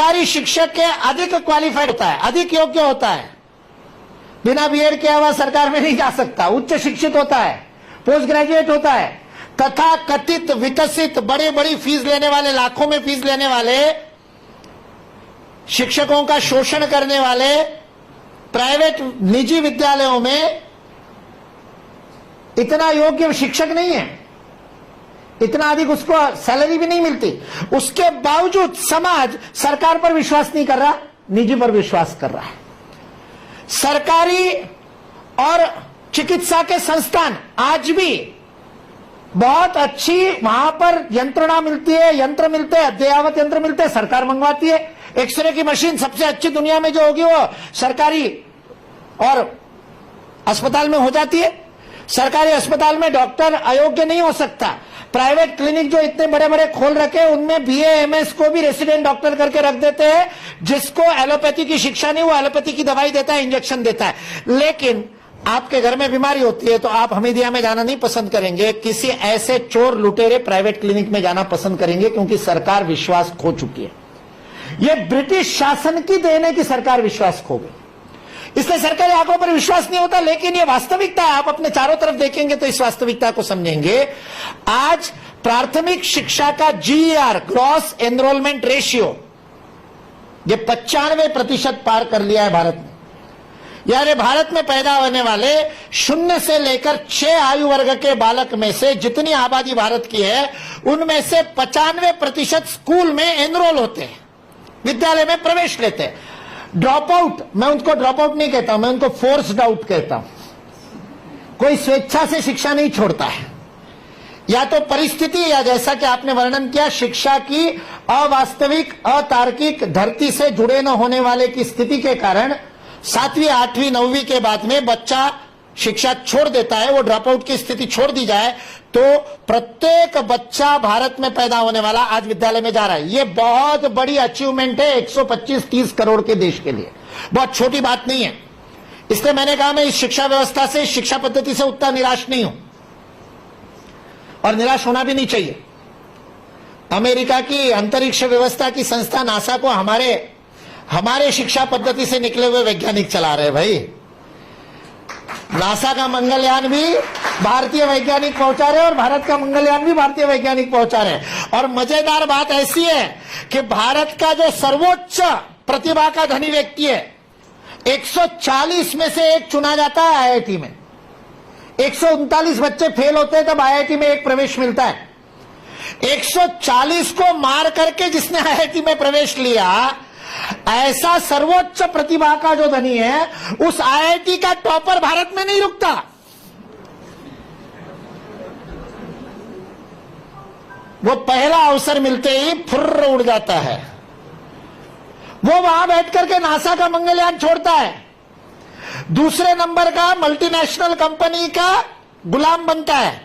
सरकारी शिक्षक के अधिक क्वालिफाइड होता है, अधिक योग्य होता है। बिना बीएड किया हुआ सरकार में नहीं जा सकता, उच्च शिक्षित होता है, पोस्ट ग्रेजुएट होता है। तथा कथित विकसित बड़ी बड़ी फीस लेने वाले, लाखों में फीस लेने वाले, शिक्षकों का शोषण करने वाले प्राइवेट निजी विद्यालयों में इतना योग्य शिक्षक नहीं है, इतना अधिक उसको सैलरी भी नहीं मिलती। उसके बावजूद समाज सरकार पर विश्वास नहीं कर रहा, निजी पर विश्वास कर रहा है। सरकारी और चिकित्सा के संस्थान आज भी बहुत अच्छी वहां पर यंत्रणा मिलती है, यंत्र मिलते हैं, अद्ययावत यंत्र मिलते हैं, सरकार मंगवाती है। एक्सरे की मशीन सबसे अच्छी दुनिया में जो होगी वो सरकारी और अस्पताल में हो जाती है। सरकारी अस्पताल में डॉक्टर अयोग्य नहीं हो सकता। प्राइवेट क्लिनिक जो इतने बड़े बड़े खोल रखे उनमें बीए एमएस को भी रेसिडेंट डॉक्टर करके रख देते हैं, जिसको एलोपैथी की शिक्षा नहीं, वो एलोपैथी की दवाई देता है, इंजेक्शन देता है। लेकिन आपके घर में बीमारी होती है तो आप हमीदिया में जाना नहीं पसंद करेंगे, किसी ऐसे चोर लुटेरे प्राइवेट क्लिनिक में जाना पसंद करेंगे, क्योंकि सरकार विश्वास खो चुकी है। यह ब्रिटिश शासन की देन है कि सरकार विश्वास खो गई, इसलिए सरकारी आंकड़ों पर विश्वास नहीं होता। लेकिन यह वास्तविकता है, आप अपने चारों तरफ देखेंगे तो इस वास्तविकता को समझेंगे। आज प्राथमिक शिक्षा का जीईआर, ग्रॉस एनरोलमेंट रेशियो, ये 95% पार कर लिया है भारत में। यानी भारत में पैदा होने वाले 0 से लेकर 6 आयु वर्ग के बालक में से जितनी आबादी भारत की है, उनमें से 95% स्कूल में एनरोल होते हैं, विद्यालय में प्रवेश लेते हैं। ड्रॉप आउट, मैं उनको ड्रॉप आउट नहीं कहता, मैं उनको फोर्स्ड आउट कहता हूं। कोई स्वेच्छा से शिक्षा नहीं छोड़ता है, या तो परिस्थिति, या जैसा कि आपने वर्णन किया, शिक्षा की अवास्तविक, अतार्किक, धरती से जुड़े न होने वाले की स्थिति के कारण 7वीं, 8वीं, 9वीं के बाद में बच्चा शिक्षा छोड़ देता है। वो ड्रॉप आउट की स्थिति छोड़ दी जाए तो प्रत्येक बच्चा भारत में पैदा होने वाला आज विद्यालय में जा रहा है। ये बहुत बड़ी अचीवमेंट है 125-30 करोड़ के देश के लिए, बहुत छोटी बात नहीं है। इसलिए मैंने कहा मैं इस शिक्षा व्यवस्था से, इस शिक्षा पद्धति से उतना निराश नहीं हूं, और निराश होना भी नहीं चाहिए। अमेरिका की अंतरिक्ष व्यवस्था की संस्था नासा को हमारे शिक्षा पद्धति से निकले हुए वैज्ञानिक चला रहे हैं। भाई, नासा का मंगलयान भी भारतीय वैज्ञानिक पहुंचा रहे हैं और भारत का मंगलयान भी भारतीय वैज्ञानिक पहुंचा रहे हैं। और मजेदार बात ऐसी है कि भारत का जो सर्वोच्च प्रतिभा का धनी व्यक्ति है, 140 में से एक चुना जाता है आईआईटी में। 139 बच्चे फेल होते हैं तब आईआईटी में एक प्रवेश मिलता है। 140 को मार करके जिसने आईआईटी में प्रवेश लिया, ऐसा सर्वोच्च प्रतिभा का जो धनी है, उस आईआईटी का टॉपर भारत में नहीं रुकता। वो पहला अवसर मिलते ही फुर्र उड़ जाता है। वो वहां बैठ करके नासा का मंगलयान छोड़ता है, दूसरे नंबर का मल्टीनेशनल कंपनी का गुलाम बनता है।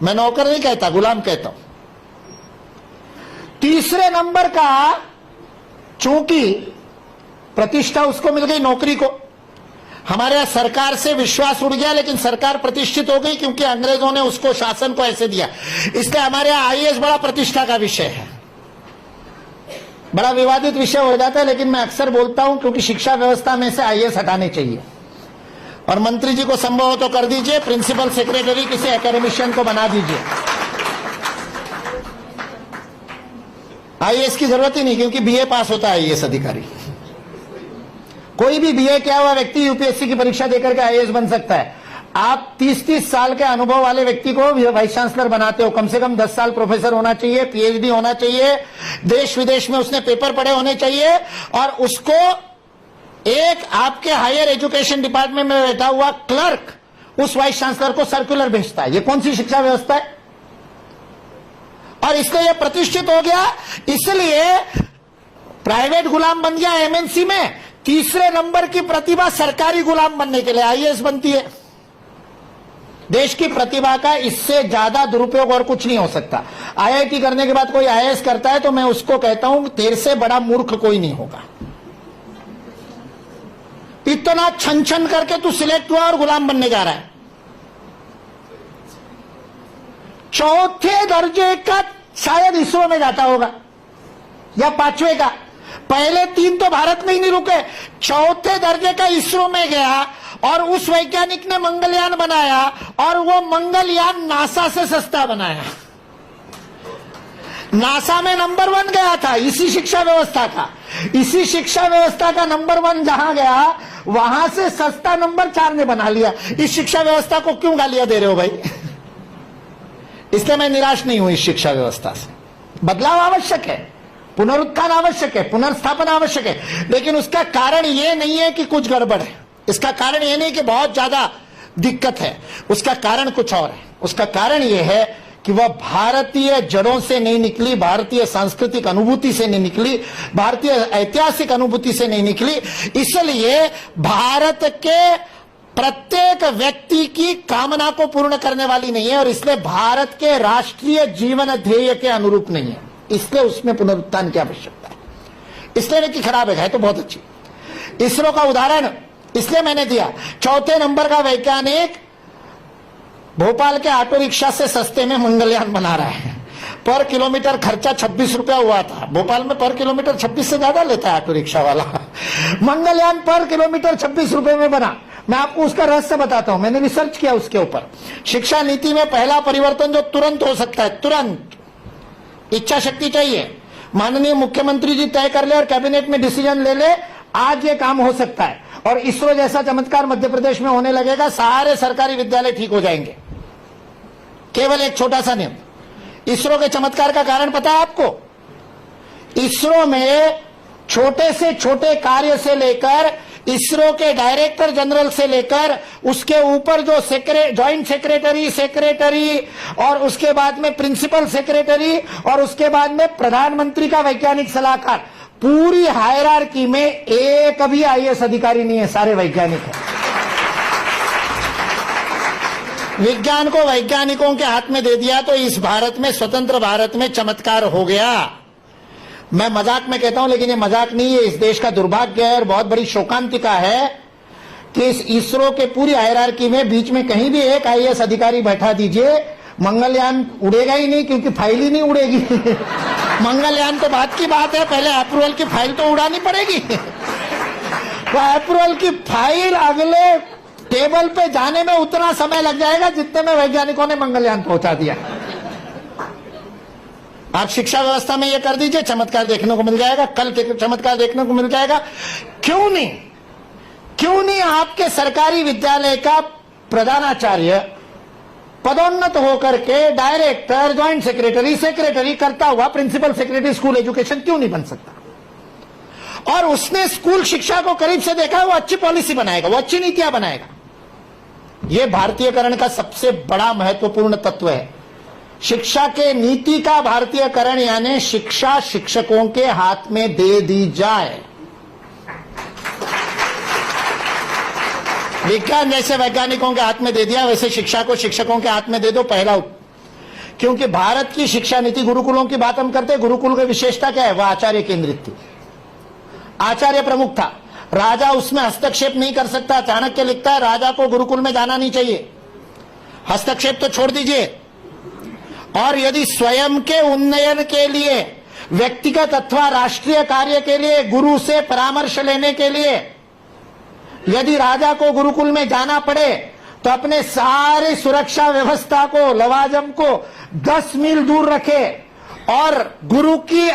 मैं नौकर नहीं कहता, गुलाम कहता हूं। तीसरे नंबर का, चूंकि प्रतिष्ठा उसको मिल गई नौकरी को, हमारे यहां सरकार से विश्वास उड़ गया, लेकिन सरकार प्रतिष्ठित हो गई क्योंकि अंग्रेजों ने उसको, शासन को ऐसे दिया। इसलिए हमारे यहां आईएएस बड़ा प्रतिष्ठा का विषय है, बड़ा विवादित विषय हो जाता है। लेकिन मैं अक्सर बोलता हूं क्योंकि शिक्षा व्यवस्था में से आईएएस हटाने चाहिए, और मंत्री जी को संभव हो तो कर दीजिए, प्रिंसिपल सेक्रेटरी किसी एकेडमिशियन को बना दीजिए। आईएएस की जरूरत ही नहीं, क्योंकि बीए पास होता है आईएएस अधिकारी। कोई भी बीए किया हुआ व्यक्ति यूपीएससी की परीक्षा देकर के आईएएस बन सकता है। आप 30-30 साल के अनुभव वाले व्यक्ति को वाइस चांसलर बनाते हो, कम से कम 10 साल प्रोफेसर होना चाहिए, पीएचडी होना चाहिए, देश विदेश में उसने पेपर पढ़े होने चाहिए, और उसको एक आपके हायर एजुकेशन डिपार्टमेंट में बैठा हुआ क्लर्क उस वाइस चांसलर को सर्कुलर भेजता है। ये कौन सी शिक्षा व्यवस्था है? और इसलिए यह प्रतिष्ठित हो गया, इसलिए प्राइवेट गुलाम बन गया एमएनसी में। तीसरे नंबर की प्रतिभा सरकारी गुलाम बनने के लिए आईएएस बनती है। देश की प्रतिभा का इससे ज्यादा दुरुपयोग और कुछ नहीं हो सकता। आईआईटी करने के बाद कोई आईएएस करता है तो मैं उसको कहता हूं तेरे से बड़ा मूर्ख कोई नहीं होगा। इतना छन छन करके तू सिलेक्ट हुआ और गुलाम बनने जा रहा है। चौथे दर्जे का शायद इसरो में जाता होगा, या 5वें का? पहले 3 तो भारत में ही नहीं रुके, 4थे दर्जे का इसरो में गया और उस वैज्ञानिक ने मंगलयान बनाया और वो मंगलयान नासा से सस्ता बनाया। नासा में नंबर 1 गया था इसी शिक्षा व्यवस्था का। इसी शिक्षा व्यवस्था का नंबर 1 जहां गया वहां से सस्ता नंबर 4 ने बना लिया। इस शिक्षा व्यवस्था को क्यों गालियां दे रहे हो भाई? इसलिए मैं निराश नहीं हूं इस शिक्षा व्यवस्था से। बदलाव आवश्यक है, पुनरुत्थान आवश्यक है, पुनर्स्थापना आवश्यक है, लेकिन उसका कारण यह नहीं है कि कुछ गड़बड़ है। इसका कारण यह नहीं कि बहुत ज्यादा दिक्कत है, उसका कारण कुछ और है। उसका कारण यह है कि वह भारतीय जड़ों से नहीं निकली, भारतीय सांस्कृतिक अनुभूति से नहीं निकली, भारतीय ऐतिहासिक अनुभूति से नहीं निकली। इसलिए भारत के प्रत्येक व्यक्ति की कामना को पूर्ण करने वाली नहीं है और इसलिए भारत के राष्ट्रीय जीवन ध्येय के अनुरूप नहीं है। इसलिए उसमें पुनरुत्थान की आवश्यकता है। इसलिए नहीं कि खराब है तो बहुत अच्छी। इसरो का उदाहरण इसलिए मैंने दिया, 4थे नंबर का वैज्ञानिक भोपाल के ऑटो रिक्शा से सस्ते में मंगलयान बना रहा है। पर किलोमीटर खर्चा 26 रुपया हुआ था। भोपाल में पर किलोमीटर 26 से ज्यादा लेता है ऑटो रिक्शा वाला। मंगलयान पर किलोमीटर 26 रुपए में बना। मैं आपको उसका रहस्य बताता हूं, मैंने रिसर्च किया उसके ऊपर। शिक्षा नीति में पहला परिवर्तन जो तुरंत हो सकता है, तुरंत इच्छा शक्ति चाहिए, माननीय मुख्यमंत्री जी तय कर ले और कैबिनेट में डिसीजन ले ले, आज ये काम हो सकता है और इसरो जैसा चमत्कार मध्य प्रदेश में होने लगेगा, सारे सरकारी विद्यालय ठीक हो जाएंगे। केवल एक छोटा सा नियम। इसरो के चमत्कार का कारण पता है आपको? इसरो में छोटे से छोटे कार्य से लेकर इसरो के डायरेक्टर जनरल से लेकर उसके ऊपर जो जॉइंट सेक्रेटरी और उसके बाद में प्रिंसिपल सेक्रेटरी और उसके बाद में प्रधानमंत्री का वैज्ञानिक सलाहकार, पूरी हायरार्की में एक भी आईएएस अधिकारी नहीं है, सारे वैज्ञानिक हैं। विज्ञान को वैज्ञानिकों के हाथ में दे दिया तो इस भारत में, स्वतंत्र भारत में चमत्कार हो गया। मैं मजाक में कहता हूं लेकिन ये मजाक नहीं है, इस देश का दुर्भाग्य है और बहुत बड़ी शोकांतिका है कि इस इसरो के पूरी हायरार्की में बीच में कहीं भी एक आईएएस अधिकारी बैठा दीजिए, मंगलयान उड़ेगा ही नहीं, क्योंकि फाइल ही नहीं उड़ेगी। मंगलयान तो बात की बात है, पहले अप्रूवल की फाइल तो उड़ानी पड़ेगी। वो अप्रूवल की फाइल अगले टेबल पे जाने में उतना समय लग जाएगा जितने में वैज्ञानिकों ने मंगलयान पहुंचा दिया। आप शिक्षा व्यवस्था में ये कर दीजिए, चमत्कार देखने को मिल जाएगा, कल चमत्कार देखने को मिल जाएगा। क्यों नहीं आपके सरकारी विद्यालय का प्रधानाचार्य पदोन्नत होकर के डायरेक्टर, ज्वाइंट सेक्रेटरी करता हुआ प्रिंसिपल सेक्रेटरी स्कूल एजुकेशन क्यों नहीं बन सकता? और उसने स्कूल शिक्षा को करीब से देखा, वो अच्छी पॉलिसी बनाएगा, वो अच्छी नीतियां बनाएगा। यह भारतीयकरण का सबसे बड़ा महत्वपूर्ण तत्व है। शिक्षा के नीति का भारतीयकरण, यानी शिक्षा शिक्षकों के हाथ में दे दी जाए। विज्ञान जैसे वैज्ञानिकों के हाथ में दे दिया, वैसे शिक्षा को शिक्षकों के हाथ में दे दो। पहला, क्योंकि भारत की शिक्षा नीति, गुरुकुलों की बात हम करते हैं, गुरुकुल की विशेषता क्या है? वह आचार्य केंद्रित थी, आचार्य प्रमुख था। राजा उसमें हस्तक्षेप नहीं कर सकता। चाणक्य लिखता है राजा को गुरुकुल में जाना नहीं चाहिए, हस्तक्षेप तो छोड़ दीजिए। और यदि स्वयं के उन्नयन के लिए, व्यक्तिगत अथवा राष्ट्रीय कार्य के लिए गुरु से परामर्श लेने के लिए यदि राजा को गुरुकुल में जाना पड़े तो अपने सारे सुरक्षा व्यवस्था को, लवाजम को 10 मील दूर रखे और गुरु की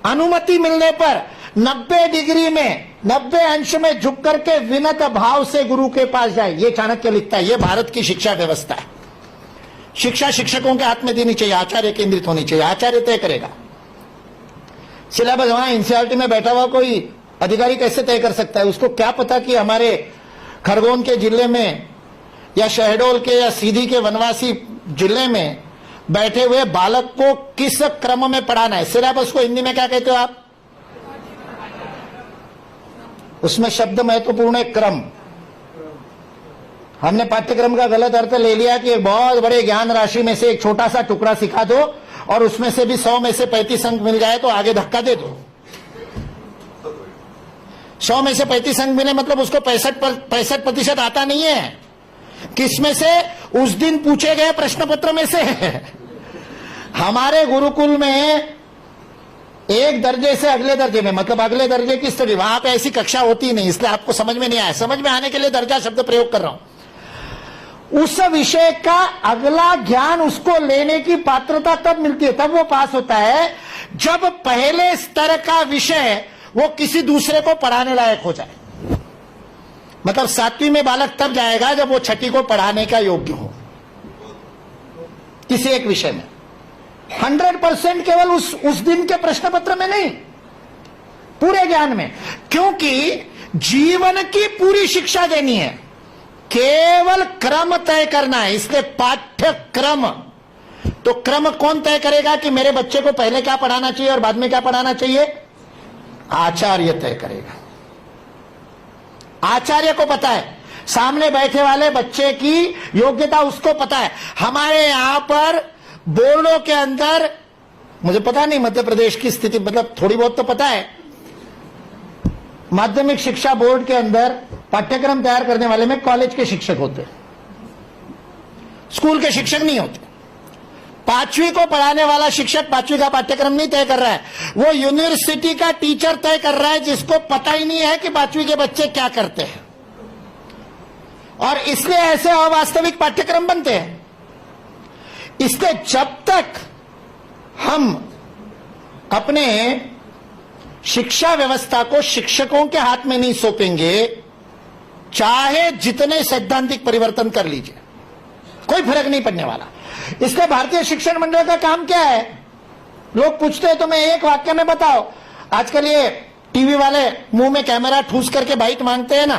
अनुमति मिलने पर 90 डिग्री में, 90 अंश में झुक करके विनत भाव से गुरु के पास जाए। ये चाणक्य लिखता है। ये भारत की शिक्षा व्यवस्था है। शिक्षा शिक्षकों के हाथ में देनी चाहिए, आचार्य केंद्रित होनी चाहिए, आचार्य तय करेगा सिलेबस। वहां एनसीईआरटी में बैठा हुआ कोई अधिकारी कैसे तय कर सकता है? उसको क्या पता कि हमारे खरगोन के जिले में या शहडोल के या सीधी के वनवासी जिले में बैठे हुए बालक को किस क्रम में पढ़ाना है? सिलेबस को हिंदी में क्या कहते हो आप? उसमें शब्द महत्वपूर्ण है, क्रम। हमने पाठ्यक्रम का गलत अर्थ ले लिया कि एक बहुत बड़े ज्ञान राशि में से एक छोटा सा टुकड़ा सिखा दो और उसमें से भी 100 में से 35 अंक मिल जाए तो आगे धक्का दे दो। 100 में से 35 अंक मिले मतलब उसको 65% आता नहीं है। किसमें से? उस दिन पूछे गए प्रश्न पत्र में से। हमारे गुरुकुल में एक दर्जे से अगले दर्जे में, मतलब अगले दर्जे की स्टडी, वहां पे ऐसी कक्षा होती नहीं, इसलिए आपको समझ में नहीं आया। समझ में आने के लिए दर्जा शब्द प्रयोग कर रहा हूं। उस विषय का अगला ज्ञान उसको लेने की पात्रता तब मिलती है, तब वो पास होता है जब पहले स्तर का विषय वो किसी दूसरे को पढ़ाने लायक हो जाए। मतलब 7वीं में बालक तब जाएगा जब वो 6ठी को पढ़ाने का योग्य हो किसी एक विषय में। 100% केवल उस दिन के प्रश्न पत्र में नहीं, पूरे ज्ञान में, क्योंकि जीवन की पूरी शिक्षा देनी है, केवल क्रम तय करना है। इसलिए पाठ्यक्रम, तो क्रम कौन तय करेगा कि मेरे बच्चे को पहले क्या पढ़ाना चाहिए और बाद में क्या पढ़ाना चाहिए? आचार्य तय करेगा। आचार्य को पता है, सामने बैठे वाले बच्चे की योग्यता उसको पता है। हमारे यहां पर बोर्डों के अंदर, मुझे पता नहीं मध्य प्रदेश की स्थिति, मतलब थोड़ी बहुत तो पता है, माध्यमिक शिक्षा बोर्ड के अंदर पाठ्यक्रम तैयार करने वाले में कॉलेज के शिक्षक होते, स्कूल के शिक्षक नहीं होते। 5वीं को पढ़ाने वाला शिक्षक 5वीं का पाठ्यक्रम नहीं तय कर रहा है, वो यूनिवर्सिटी का टीचर तय कर रहा है, जिसको पता ही नहीं है कि 5वीं के बच्चे क्या करते हैं। और इसलिए ऐसे अवास्तविक पाठ्यक्रम बनते हैं। इसलिए जब तक हम अपने शिक्षा व्यवस्था को शिक्षकों के हाथ में नहीं सौंपेंगे, चाहे जितने सैद्धांतिक परिवर्तन कर लीजिए, कोई फर्क नहीं पड़ने वाला। इसलिए भारतीय शिक्षण मंडल का काम क्या है? लोग पूछते हैं तो मैं एक वाक्य में बताओ। आजकल ये टीवी वाले मुंह में कैमरा ठूस करके बाइट मांगते हैं ना,